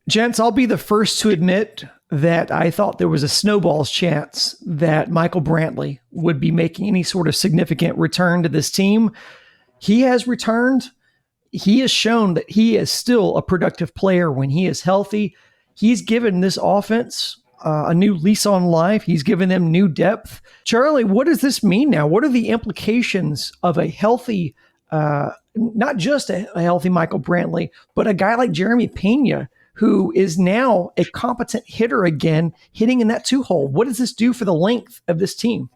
Gents, I'll be the first to admit that I thought there was a snowball's chance that Michael Brantley would be making any sort of significant return to this team. He has returned. He has shown that he is still a productive player when he is healthy. He's given this offense a new lease on life. He's given them new depth. Charlie, what does this mean now? What are the implications of a healthy, not just a healthy Michael Brantley, but a guy like Jeremy Pena, who is now a competent hitter again, hitting in that two-hole? What does this do for the length of this team?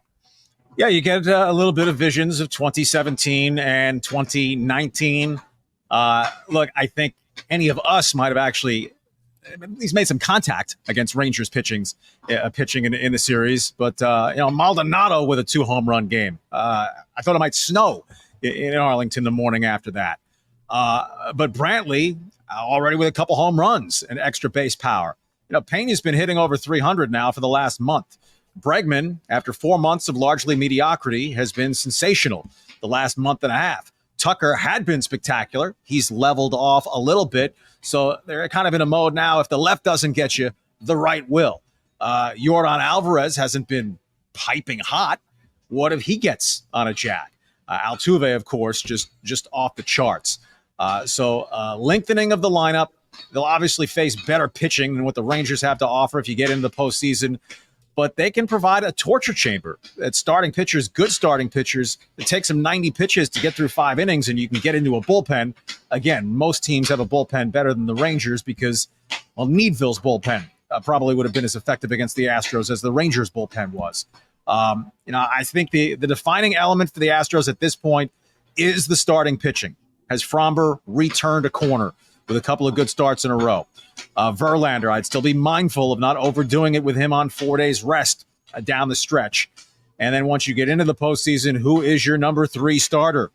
Yeah, you get a little bit of visions of 2017 and 2019. Look, I think any of us might have actually at least made some contact against Rangers pitching in the series. But, Maldonado with a 2-home run game. I thought it might snow in Arlington the morning after that. But Brantley already with a couple home runs and extra base power. Pena's been hitting over 300 now for the last month. Bregman, after 4 months of largely mediocrity, has been sensational the last month and a half. Tucker had been spectacular. He's leveled off a little bit. So they're kind of in a mode now. If the left doesn't get you, the right will. Yordan Alvarez hasn't been piping hot. What if he gets on a jack? Altuve, of course, just off the charts. So lengthening of the lineup. They'll obviously face better pitching than what the Rangers have to offer if you get into the postseason. But they can provide a torture chamber at starting pitchers, good starting pitchers. It takes them 90 pitches to get through 5 innings, and you can get into a bullpen. Again, most teams have a bullpen better than the Rangers because, Needville's bullpen probably would have been as effective against the Astros as the Rangers' bullpen was. I think the defining element for the Astros at this point is the starting pitching. Has Fromber returned a corner with a couple of good starts in a row? Verlander, I'd still be mindful of not overdoing it with him on 4 days rest down the stretch. And then once you get into the postseason, who is your number 3 starter?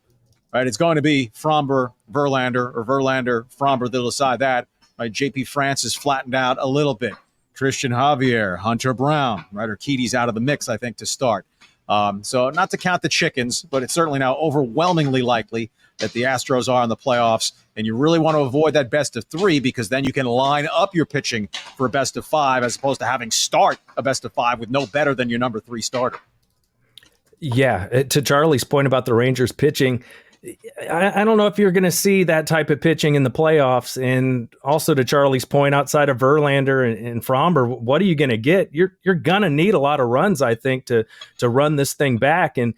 Right, it's going to be Fromber, Verlander, or Verlander, Fromber. They'll decide that. Right, JP France is flattened out a little bit. Christian Javier, Hunter Brown, right, Urquidy's out of the mix, I think, to start. So not to count the chickens, but it's certainly now overwhelmingly likely that the Astros are in the playoffs, and you really want to avoid that best of 3 because then you can line up your pitching for a best of 5 as opposed to having start a best of 5 with no better than your number 3 starter. Yeah, to Charlie's point about the Rangers pitching, I don't know if you're going to see that type of pitching in the playoffs. And also to Charlie's point, outside of Verlander and Fromber, what are you going to get? You're going to need a lot of runs, I think, to run this thing back. And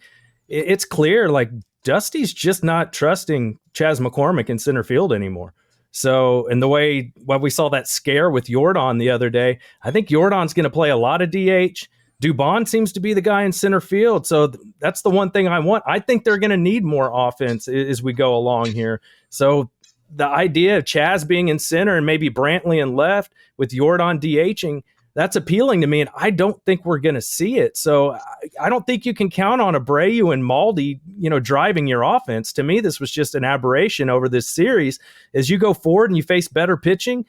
it's clear, like, Dusty's just not trusting Chas McCormick in center field anymore. So, and the way we saw that scare with Yordan the other day, I think Yordan's going to play a lot of DH. Dubon seems to be the guy in center field. So that's the one thing I want. I think they're going to need more offense as we go along here. So the idea of Chas being in center and maybe Brantley in left with Yordan DHing, that's appealing to me, and I don't think we're going to see it. So I don't think you can count on Abreu and Maldi, driving your offense. To me, this was just an aberration over this series. As you go forward and you face better pitching,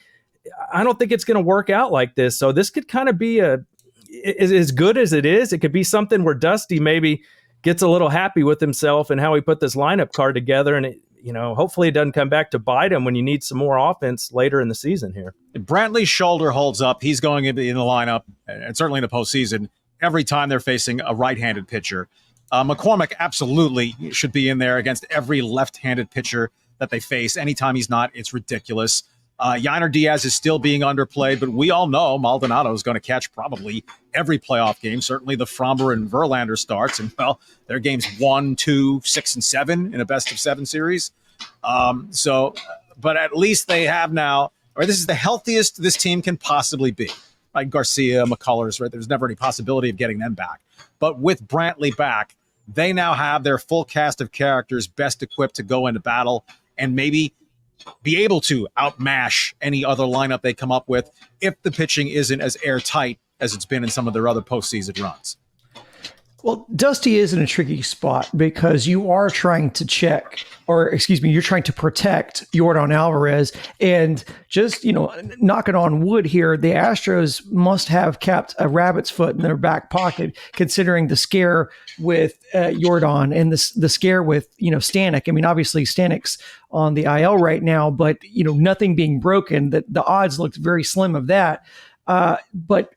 I don't think it's going to work out like this. So this could kind of be as good as it is. It could be something where Dusty maybe gets a little happy with himself and how he put this lineup card together, and hopefully it doesn't come back to bite him when you need some more offense later in the season here. If Brantley's shoulder holds up, he's going in the lineup, and certainly in the postseason, every time they're facing a right-handed pitcher. McCormick absolutely should be in there against every left-handed pitcher that they face. Anytime he's not, it's ridiculous. Yainer Diaz is still being underplayed, but we all know Maldonado is going to catch probably every playoff game, certainly the Fromber and Verlander starts. And, their games 1, 2, 6, and 7 in a best-of-7 series. But at least they have now, or this is the healthiest this team can possibly be. Right? Garcia, McCullers, right? There's never any possibility of getting them back. But with Brantley back, they now have their full cast of characters best equipped to go into battle and maybe be able to outmash any other lineup they come up with if the pitching isn't as airtight as it's been in some of their other postseason runs. Well, Dusty is in a tricky spot because you are trying to check, or excuse me, you're trying to protect Yordan Alvarez. And just, knocking on wood here, the Astros must have kept a rabbit's foot in their back pocket, considering the scare with Yordan and the scare with, Stanek. I mean, obviously Stanek's on the IL right now, but, nothing being broken, the odds looked very slim of that. But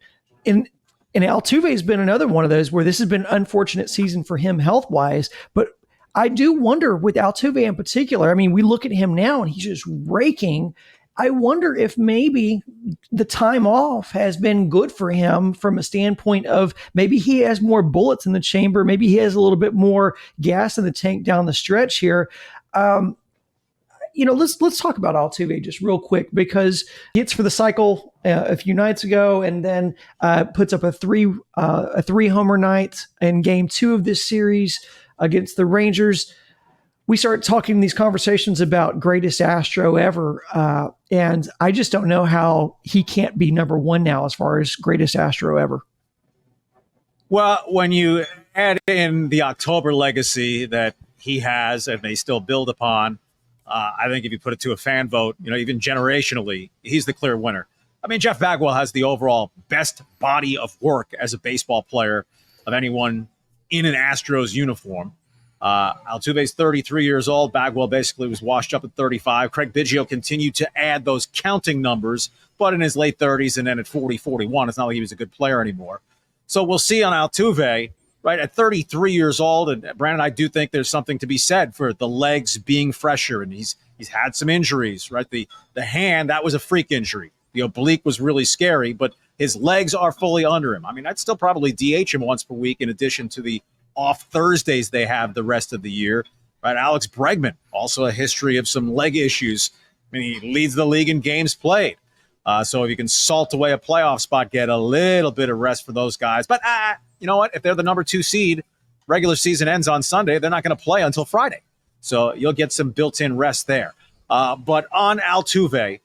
and Altuve has been another one of those where this has been an unfortunate season for him health-wise. But I do wonder with Altuve in particular, I mean, we look at him now and he's just raking. I wonder if maybe the time off has been good for him from a standpoint of maybe he has more bullets in the chamber. Maybe he has a little bit more gas in the tank down the stretch here. Let's talk about Altuve just real quick, because he hits for the cycle a few nights ago, and then puts up a three homer night in Game 2 of this series against the Rangers. We start talking these conversations about greatest Astro ever, and I just don't know how he can't be number one now as far as greatest Astro ever. Well, when you add in the October legacy that he has and they still build upon, I think if you put it to a fan vote, even generationally, he's the clear winner. I mean, Jeff Bagwell has the overall best body of work as a baseball player of anyone in an Astros uniform. Altuve's 33 years old. Bagwell basically was washed up at 35. Craig Biggio continued to add those counting numbers, but in his late 30s and then at 40, 41, it's not like he was a good player anymore. So we'll see on Altuve. Right, at 33 years old, and Brandon, I do think there's something to be said for the legs being fresher, and he's had some injuries, right? The hand, that was a freak injury. The oblique was really scary, but his legs are fully under him. I mean, I'd still probably DH him once per week in addition to the off Thursdays they have the rest of the year. Right, Alex Bregman, also a history of some leg issues. I mean, he leads the league in games played. So if you can salt away a playoff spot, get a little bit of rest for those guys. But you know what? If they're the number 2 seed, regular season ends on Sunday, they're not going to play until Friday. So you'll get some built-in rest there. But on Altuve,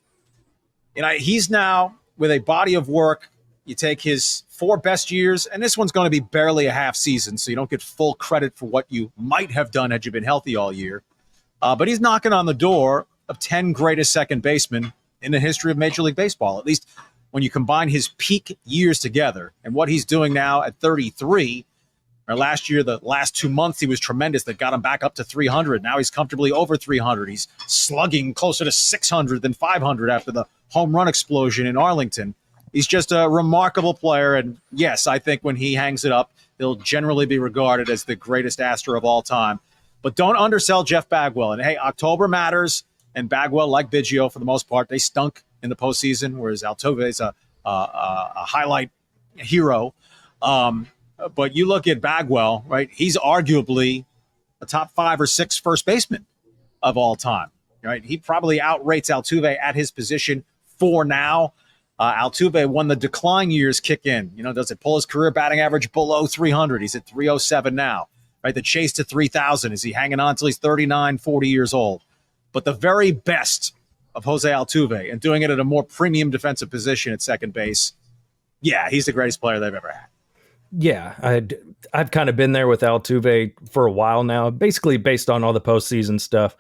he's now with a body of work. You take his 4 best years, and this one's going to be barely a half season, so you don't get full credit for what you might have done had you been healthy all year. But he's knocking on the door of 10 greatest second basemen in the history of Major League Baseball, at least when you combine his peak years together and what he's doing now at 33. Or last year, the last 2 months, he was tremendous. That got him back up to 300. Now he's comfortably over 300. He's slugging closer to 600 than 500 after the home run explosion in Arlington. He's just a remarkable player. And yes, I think when he hangs it up, he'll generally be regarded as the greatest Astro of all time. But don't undersell Jeff Bagwell. And hey, October matters. And Bagwell, like Biggio, for the most part, they stunk in the postseason, whereas Altuve is a highlight hero. But you look at Bagwell, right? He's arguably a top 5 or 6 first baseman of all time, right? He probably outrates Altuve at his position for now. Altuve, when the decline years kick in, does it pull his career batting average below 300? He's at 307 now, right? The chase to 3,000. Is he hanging on until he's 39, 40 years old? But the very best of Jose Altuve and doing it at a more premium defensive position at second base, yeah, he's the greatest player they've ever had. Yeah, I've kind of been there with Altuve for a while now, basically based on all the postseason stuff.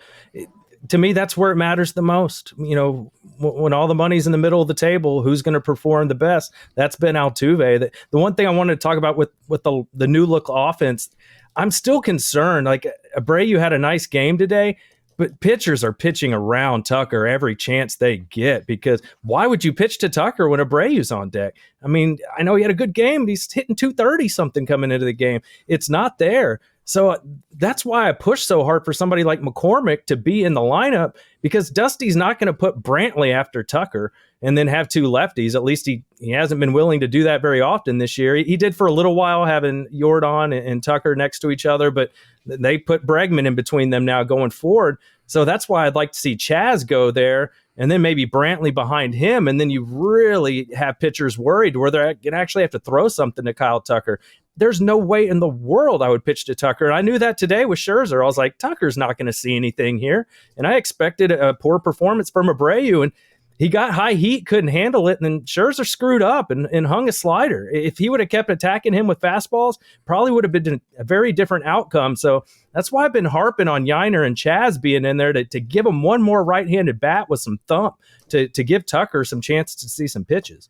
To me, that's where it matters the most. When all the money's in the middle of the table, who's going to perform the best? That's been Altuve. The one thing I wanted to talk about with the new look offense, I'm still concerned. Like, Abreu had a nice game today, but pitchers are pitching around Tucker every chance they get, because why would you pitch to Tucker when Abreu's on deck? I mean, I know he had a good game, but he's hitting 230 something coming into the game. It's not there. So that's why I push so hard for somebody like McCormick to be in the lineup, because Dusty's not going to put Brantley after Tucker and then have 2 lefties. At least he hasn't been willing to do that very often this year. He did for a little while, having Yordan and Tucker next to each other, but they put Bregman in between them now going forward. So that's why I'd like to see Chaz go there, and then maybe Brantley behind him, and then you really have pitchers worried where they're going to actually have to throw something to Kyle Tucker. There's no way in the world I would pitch to Tucker. And I knew that today with Scherzer. I was like, Tucker's not going to see anything here. And I expected a poor performance from Abreu. And he got high heat, couldn't handle it, and then Scherzer screwed up and hung a slider. If he would have kept attacking him with fastballs, probably would have been a very different outcome. So that's why I've been harping on Yiner and Chaz being in there to give him one more right-handed bat with some thump to give Tucker some chance to see some pitches.